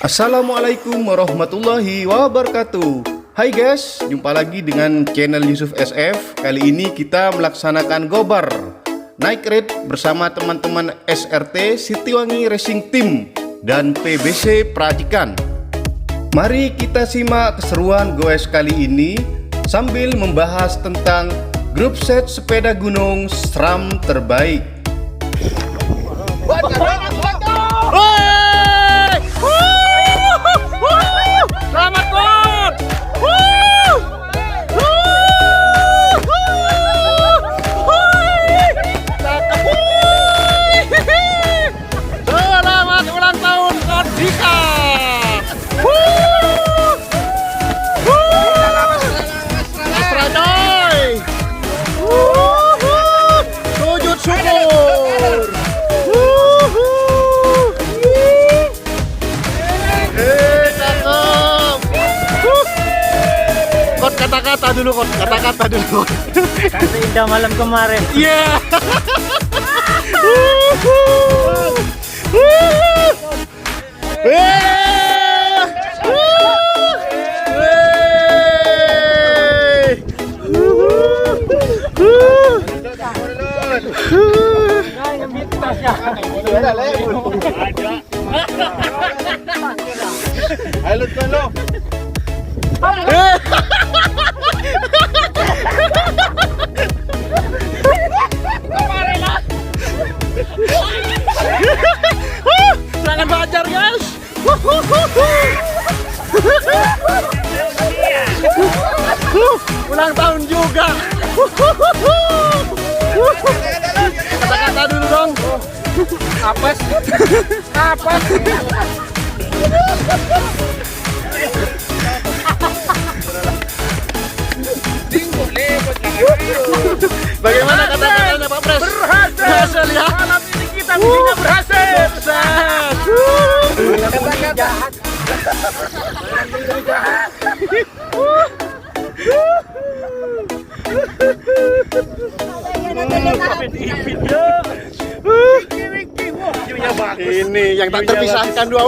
Assalamualaikum warahmatullahi wabarakatuh. Hai guys, jumpa lagi dengan channel Yusuf SF. Kali ini kita melaksanakan gobar naik rate bersama teman-teman SRT Sitiwangi Racing Team dan PBC Prajikan. Mari kita simak keseruan goes kali ini sambil membahas tentang grup set sepeda gunung SRAM terbaik. Selamat Bud! Selamat ulang tahun Kodika! Astra coy! Sujud syukur! Kata-kata dulu, kata-kata dulu. Karena indah malam kemarin. Yeah. Jangan bajar guys. Ulang tahun juga. Kata-kata dulu dong. Apes. Apes. Bagaimana kata-katanya Pak Pres? Berhasil ya. Malam ini kita bisa berhasil. Jahat. Ini yang tak terpisahkan dua.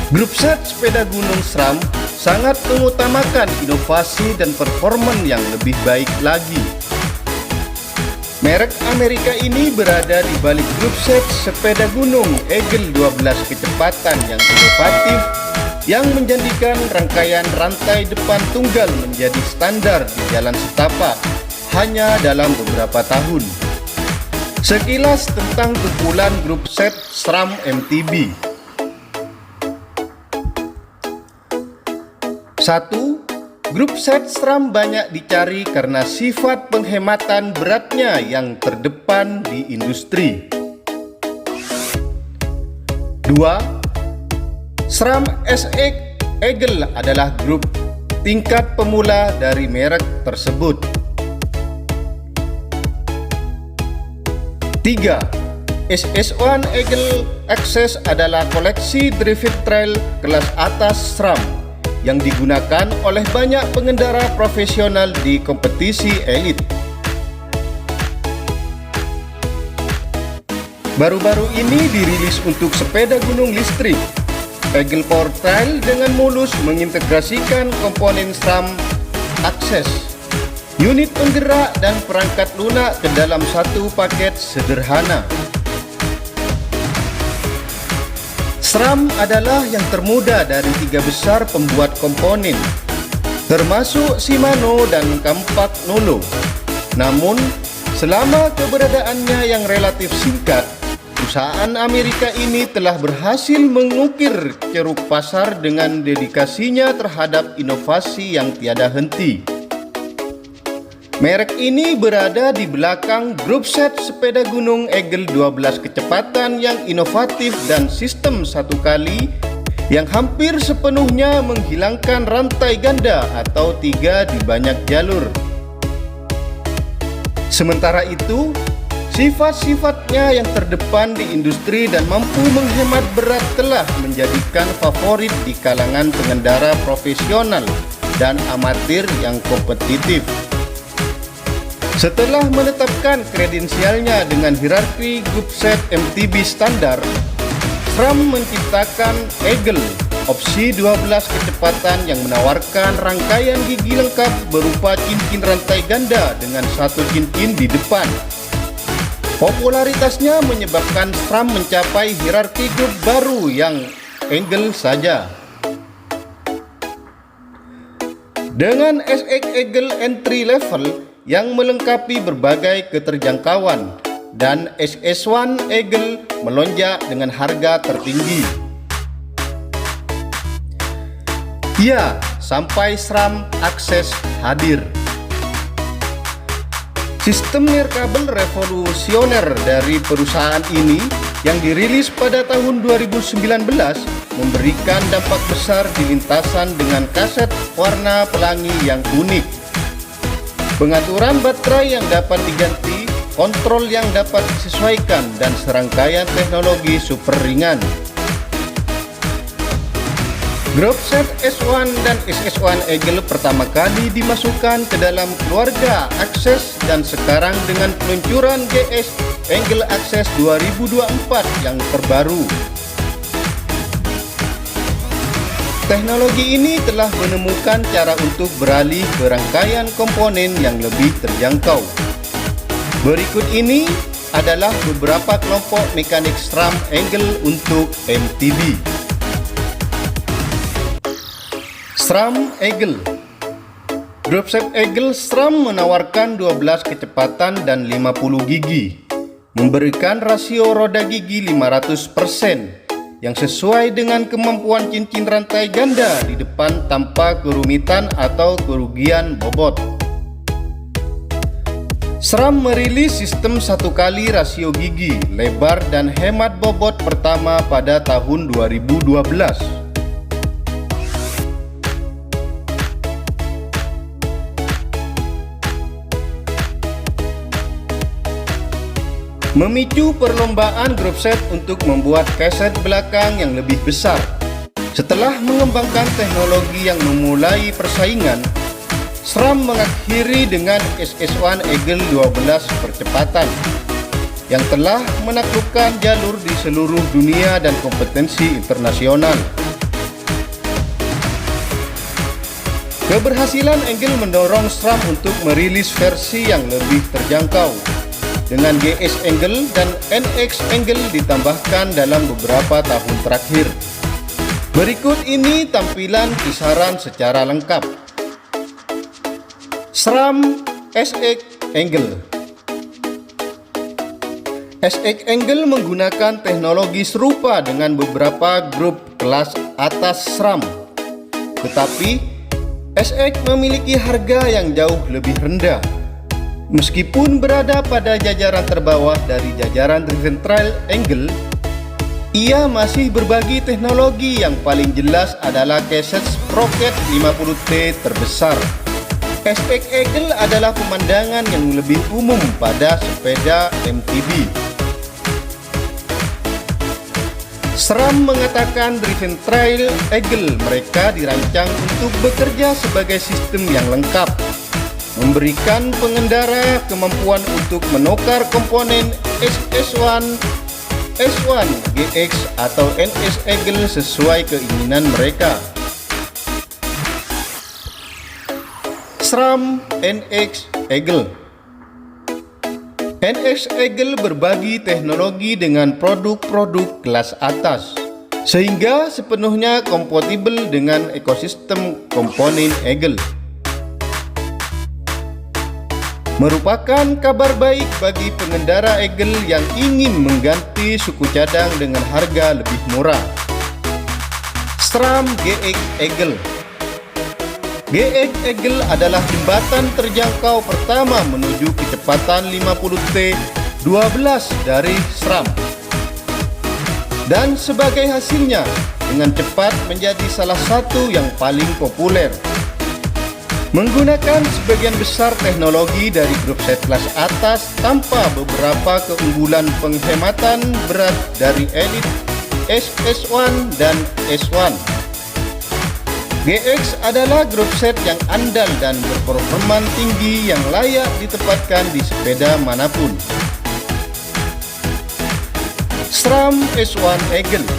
Grup set sepeda gunung SRAM sangat mengutamakan inovasi dan performan yang lebih baik lagi. Merek Amerika ini berada di balik grup set sepeda gunung Eagle 12 kecepatan yang inovatif yang menjadikan rangkaian rantai depan tunggal menjadi standar di jalan setapak hanya dalam beberapa tahun. Sekilas tentang kumpulan grup set SRAM MTB. 1. Grup set SRAM banyak dicari karena sifat penghematan beratnya yang terdepan di industri. 2. SRAM SX Eagle adalah grup tingkat pemula dari merek tersebut. 3. SS1 Eagle Access adalah koleksi drift trail kelas atas SRAM yang digunakan oleh banyak pengendara profesional di kompetisi elit. Baru-baru ini dirilis untuk sepeda gunung listrik. Eagle Power Trail dengan mulus mengintegrasikan komponen SRAM Access, unit penggerak dan perangkat lunak ke dalam satu paket sederhana. SRAM adalah yang termuda dari tiga besar pembuat komponen, termasuk Shimano dan Kampak Nolo. Namun, selama keberadaannya yang relatif singkat, perusahaan Amerika ini telah berhasil mengukir ceruk pasar dengan dedikasinya terhadap inovasi yang tiada henti. Merek ini berada di belakang grup set sepeda gunung Eagle 12 kecepatan yang inovatif dan sistem satu kali yang hampir sepenuhnya menghilangkan rantai ganda atau 3 di banyak jalur. Sementara itu, sifat-sifatnya yang terdepan di industri dan mampu menghemat berat telah menjadikan favorit di kalangan pengendara profesional dan amatir yang kompetitif. Setelah menetapkan kredensialnya dengan hierarki grup set MTB standar, SRAM menciptakan Eagle, opsi 12 kecepatan yang menawarkan rangkaian gigi lengkap berupa cincin rantai ganda dengan satu cincin di depan. Popularitasnya menyebabkan SRAM mencapai hierarki grup baru yang Eagle saja. Dengan SX Eagle entry level yang melengkapi berbagai keterjangkauan dan SS1 Eagle melonjak dengan harga tertinggi. Ya, sampai SRAM Access hadir. Sistem nirkabel revolusioner dari perusahaan ini yang dirilis pada tahun 2019 memberikan dampak besar di lintasan dengan kaset warna pelangi yang unik. Pengaturan baterai yang dapat diganti, kontrol yang dapat disesuaikan, dan serangkaian teknologi super ringan. Grup set S1 dan SS1 Eagle pertama kali dimasukkan ke dalam keluarga Access dan sekarang dengan peluncuran GS Eagle Access 2024 yang terbaru. Teknologi ini telah menemukan cara untuk beralih ke rangkaian komponen yang lebih terjangkau. Berikut ini adalah beberapa kelompok mekanik SRAM Eagle untuk MTB. SRAM Eagle. Grup set Eagle SRAM menawarkan 12 kecepatan dan 50 gigi, memberikan rasio roda gigi 500% yang sesuai dengan kemampuan cincin rantai ganda di depan tanpa kerumitan atau kerugian bobot. SRAM merilis sistem satu kali rasio gigi, lebar dan hemat bobot pertama pada tahun 2012. Memicu perlombaan grup set untuk membuat kaset belakang yang lebih besar. Setelah mengembangkan teknologi yang memulai persaingan, SRAM mengakhiri dengan SS1 Eagle 12 percepatan yang telah menaklukkan jalur di seluruh dunia dan kompetensi internasional. Keberhasilan Eagle mendorong SRAM untuk merilis versi yang lebih terjangkau, dengan GS Eagle dan NX Eagle ditambahkan dalam beberapa tahun terakhir. Berikut ini tampilan kisaran secara lengkap. SRAM SX Eagle. SX Eagle menggunakan teknologi serupa dengan beberapa grup kelas atas SRAM, tetapi SX memiliki harga yang jauh lebih rendah. Meskipun berada pada jajaran terbawah dari jajaran driven trail Eagle, ia masih berbagi teknologi yang paling jelas adalah kaset sprocket 50T terbesar. SX Eagle adalah pemandangan yang lebih umum pada sepeda MTB. SRAM mengatakan driven trail Eagle mereka dirancang untuk bekerja sebagai sistem yang lengkap, memberikan pengendara kemampuan untuk menukar komponen SS1, S1, GX atau NS Eagle sesuai keinginan mereka. SRAM NX Eagle. NX Eagle berbagi teknologi dengan produk-produk kelas atas, sehingga sepenuhnya kompatibel dengan ekosistem komponen Eagle. Merupakan kabar baik bagi pengendara Eagle yang ingin mengganti suku cadang dengan harga lebih murah. SRAM GX Eagle. GX Eagle adalah jembatan terjangkau pertama menuju kecepatan 50T 12 dari SRAM. Dan sebagai hasilnya, dengan cepat menjadi salah satu yang paling populer. Menggunakan sebagian besar teknologi dari grup set kelas atas tanpa beberapa keunggulan penghematan berat dari Elite, SS1 dan S1. GX adalah grup set yang andal dan berperforman tinggi yang layak ditempatkan di sepeda manapun. SRAM S1 Eagle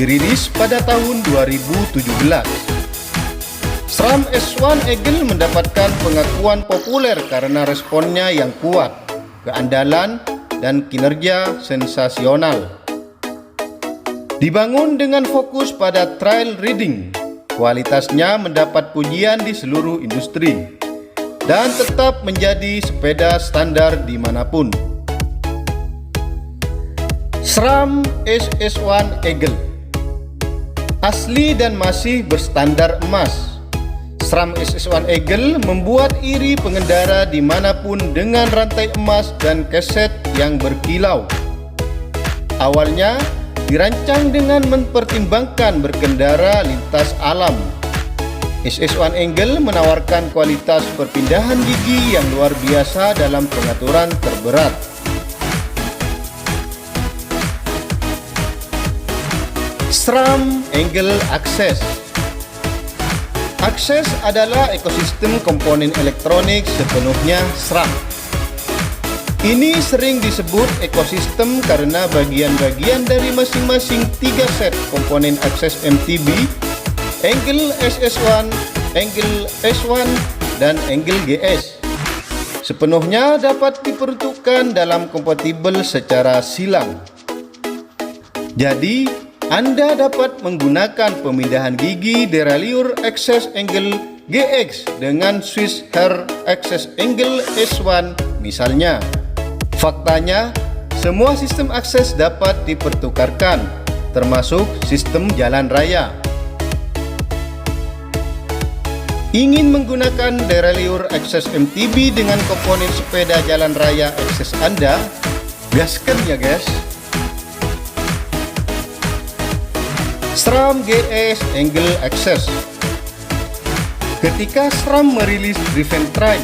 dirilis pada tahun 2017. SRAM S1 Eagle mendapatkan pengakuan populer karena responnya yang kuat, keandalan, dan kinerja sensasional. Dibangun dengan fokus pada trail riding, kualitasnya mendapat pujian di seluruh industri dan tetap menjadi sepeda standar dimanapun. SRAM SS1 Eagle asli dan masih berstandar emas. SRAM SS1 Eagle membuat iri pengendara dimanapun dengan rantai emas dan keset yang berkilau. Awalnya dirancang dengan mempertimbangkan berkendara lintas alam. SS1 Eagle menawarkan kualitas perpindahan gigi yang luar biasa dalam pengaturan terberat. SRAM Eagle Access. Access adalah ekosistem komponen elektronik sepenuhnya SRAM. Ini sering disebut ekosistem karena bagian-bagian dari masing-masing 3 set komponen akses MTB, Eagle SS1, Eagle S1, dan Eagle GS sepenuhnya dapat diperuntukkan dalam kompatibel secara silang. Jadi, Anda dapat menggunakan pemindahan gigi derailleur Access Eagle GX dengan Swiss Hair Access Eagle S1 misalnya. Faktanya, semua sistem akses dapat dipertukarkan, termasuk sistem jalan raya. Ingin menggunakan derailleur Access MTB dengan komponen sepeda jalan raya akses Anda? Gaskan ya guys! SRAM GS Eagle Access. Ketika SRAM merilis Driven Train,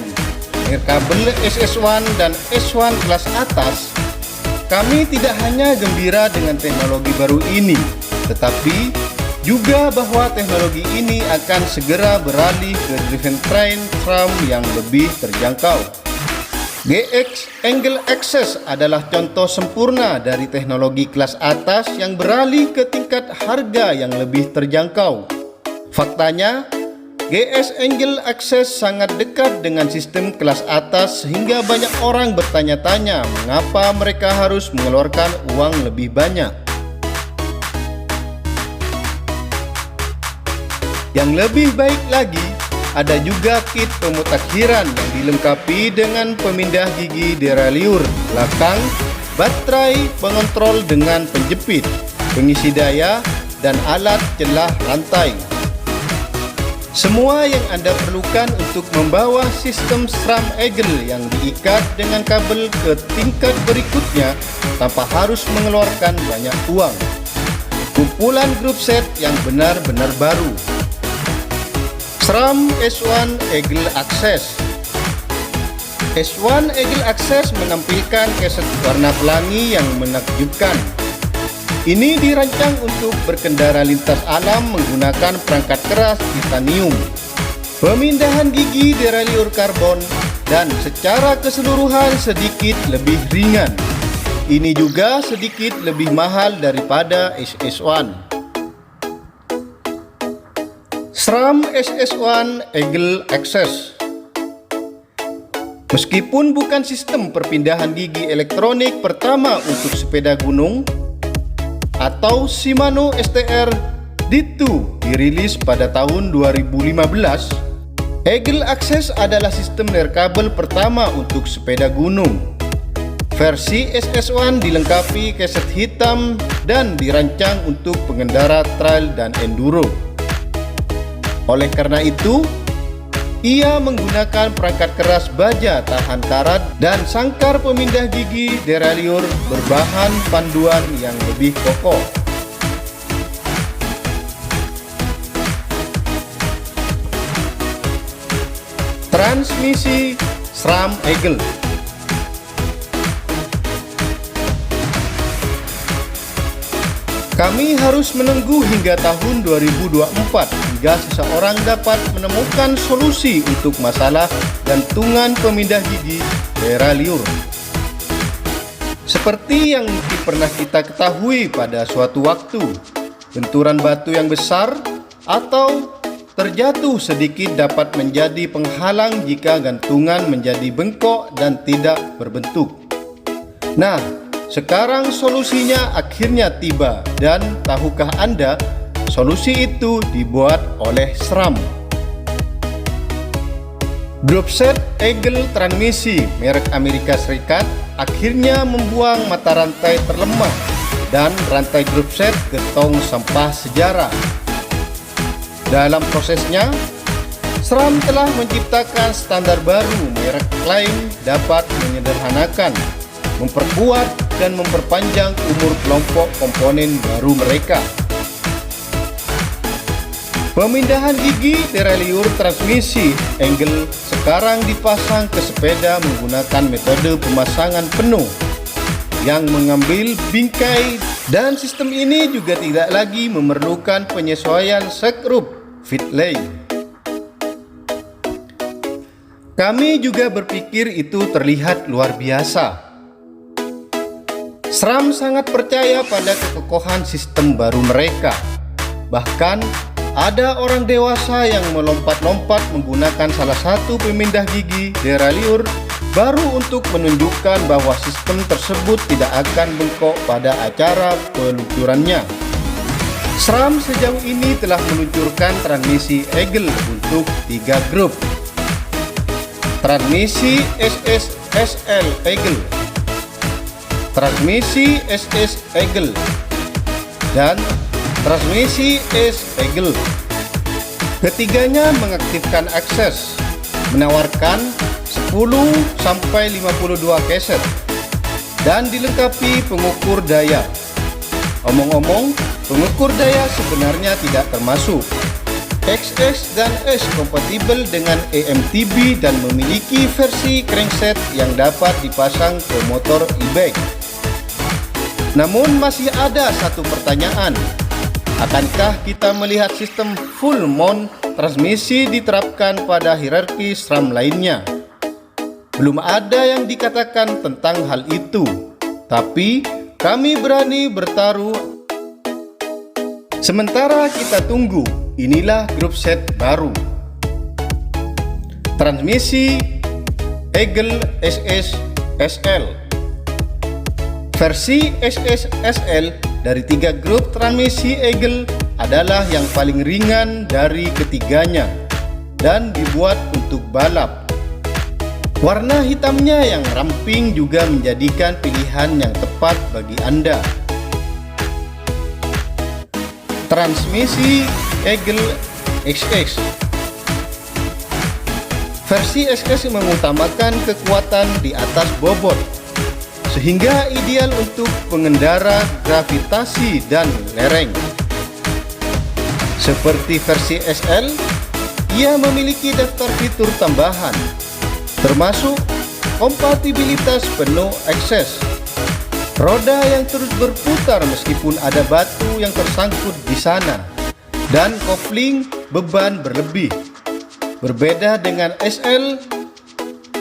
kabel SS1 dan S1 kelas atas, kami tidak hanya gembira dengan teknologi baru ini, tetapi juga bahwa teknologi ini akan segera beralih ke Driven Train SRAM yang lebih terjangkau. GX Eagle Access adalah contoh sempurna dari teknologi kelas atas yang beralih ke tingkat harga yang lebih terjangkau. Faktanya, GS Eagle Access sangat dekat dengan sistem kelas atas sehingga banyak orang bertanya-tanya mengapa mereka harus mengeluarkan uang lebih banyak. Yang lebih baik lagi, ada juga kit pemutakhiran yang dilengkapi dengan pemindah gigi derailleur belakang, baterai, pengontrol dengan penjepit, pengisi daya, dan alat celah rantai. Semua yang Anda perlukan untuk membawa sistem SRAM Eagle yang diikat dengan kabel ke tingkat berikutnya tanpa harus mengeluarkan banyak uang. Kumpulan grup set yang benar-benar baru. SRAM S1 Eagle Access. S1 Eagle Access menampilkan keset warna pelangi yang menakjubkan. Ini dirancang untuk berkendara lintas alam menggunakan perangkat keras titanium, pemindahan gigi derailleur karbon, dan secara keseluruhan sedikit lebih ringan. Ini juga sedikit lebih mahal daripada SS1. SRAM SS1 Eagle Access. Meskipun bukan sistem perpindahan gigi elektronik pertama untuk sepeda gunung, atau Shimano STR D2 dirilis pada tahun 2015, Eagle Access adalah sistem nirkabel pertama untuk sepeda gunung. Versi SS1 dilengkapi keset hitam dan dirancang untuk pengendara trail dan enduro. Oleh karena itu, ia menggunakan perangkat keras baja tahan karat dan sangkar pemindah gigi derailleur berbahan panduan yang lebih kokoh. Transmisi SRAM Eagle. Kami harus menunggu hingga tahun 2024 hingga seseorang dapat menemukan solusi untuk masalah gantungan pemindah gigi derailleur. Seperti yang mungkin pernah kita ketahui pada suatu waktu, benturan batu yang besar atau terjatuh sedikit dapat menjadi penghalang jika gantungan menjadi bengkok dan tidak berbentuk. Nah, sekarang solusinya akhirnya tiba, dan tahukah Anda solusi itu dibuat oleh SRAM. Grup set Eagle transmisi merek Amerika Serikat akhirnya membuang mata rantai terlemah dan rantai grup set ke tong sampah sejarah. Dalam prosesnya, SRAM telah menciptakan standar baru merek klaim dapat menyederhanakan, memperkuat dan memperpanjang umur kelompok komponen baru mereka. Pemindahan gigi derailleur transmisi Eagle sekarang dipasang ke sepeda menggunakan metode pemasangan penuh yang mengambil bingkai, dan sistem ini juga tidak lagi memerlukan penyesuaian skrup fit lay. Kami juga berpikir itu terlihat luar biasa. SRAM sangat percaya pada kekokohan sistem baru mereka. Bahkan ada orang dewasa yang melompat-lompat menggunakan salah satu pemindah gigi derailleur baru untuk menunjukkan bahwa sistem tersebut tidak akan bengkok pada acara peluncurannya. SRAM sejauh ini telah meluncurkan transmisi Eagle untuk 3 grup. Transmisi SS SL Eagle, transmisi SS Eagle, dan transmisi S Eagle. Ketiganya mengaktifkan akses, menawarkan 10-52 keset, dan dilengkapi pengukur daya. Omong-omong, pengukur daya sebenarnya tidak termasuk. XS dan S kompatibel dengan AMTB dan memiliki versi crankset yang dapat dipasang ke motor e-bike. Namun masih ada satu pertanyaan, akankah kita melihat sistem full mount transmisi diterapkan pada hierarki SRAM lainnya? Belum ada yang dikatakan tentang hal itu, tapi kami berani bertaruh. Sementara kita tunggu, inilah grup set baru. Transmisi Eagle SS SL. Versi SS SL dari 3 grup transmisi Eagle adalah yang paling ringan dari ketiganya dan dibuat untuk balap. Warna hitamnya yang ramping juga menjadikan pilihan yang tepat bagi Anda. Transmisi Eagle XX. Versi XX mengutamakan kekuatan di atas bobot, sehingga ideal untuk pengendara gravitasi dan lereng. Seperti versi SL, ia memiliki daftar fitur tambahan, termasuk kompatibilitas penuh akses, roda yang terus berputar meskipun ada batu yang tersangkut di sana, dan kopling beban berlebih. Berbeda dengan SL,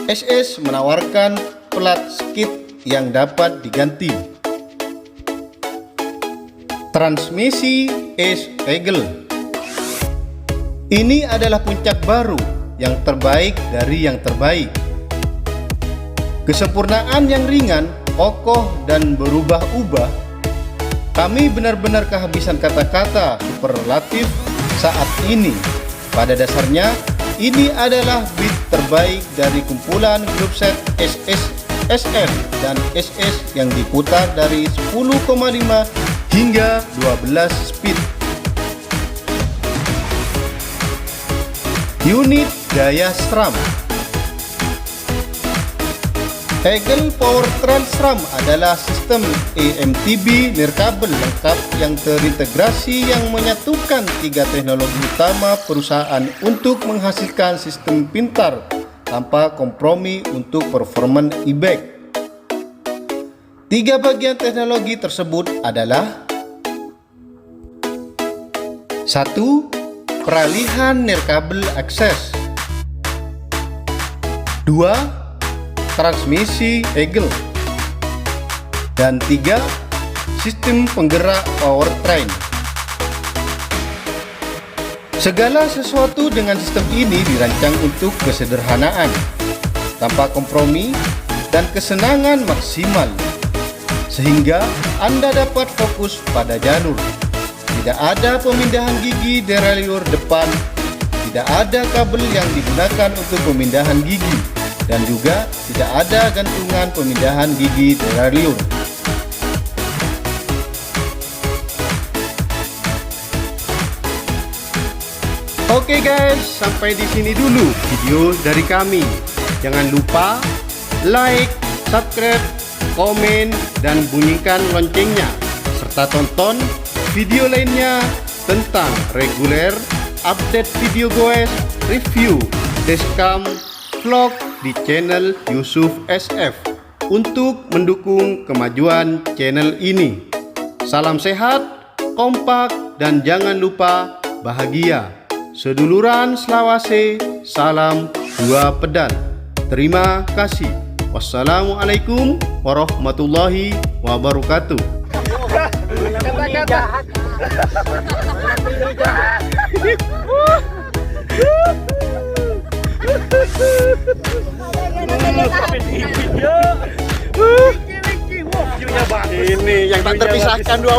SS menawarkan plat skid yang dapat diganti. Transmisi S Eagle. Ini adalah puncak baru, yang terbaik dari yang terbaik. Kesempurnaan yang ringan, kokoh, dan berubah-ubah. Kami benar-benar kehabisan kata-kata superlatif saat ini. Pada dasarnya, ini adalah beat terbaik dari kumpulan grup set SS SL dan SS yang diputar dari 10,5 hingga 12 speed. Unit daya SRAM. Eagle Power Trans SRAM adalah sistem AMTB nirkabel lengkap yang terintegrasi yang menyatukan tiga teknologi utama perusahaan untuk menghasilkan sistem pintar tanpa kompromi untuk performa e-bike. Tiga bagian teknologi tersebut adalah: 1. Peralihan nirkabel akses. 2. Transmisi Eagle. Dan 3. Sistem penggerak powertrain. Segala sesuatu dengan sistem ini dirancang untuk kesederhanaan, tanpa kompromi, dan kesenangan maksimal, sehingga Anda dapat fokus pada jalur. Tidak ada pemindahan gigi derailleur depan, tidak ada kabel yang digunakan untuk pemindahan gigi, dan juga tidak ada gantungan pemindahan gigi derailleur. Oke guys, sampai di sini dulu video dari kami. Jangan lupa like, subscribe, komen, dan bunyikan loncengnya, serta tonton video lainnya tentang reguler, update video goes, review, dashcam, vlog di channel Yusuf SF untuk mendukung kemajuan channel ini. Salam sehat, kompak, dan jangan lupa bahagia. Seduluran Selawase, salam dua pedal. Terima kasih. Wassalamualaikum warahmatullahi wabarakatuh. Ini yang tak terpisahkan dua.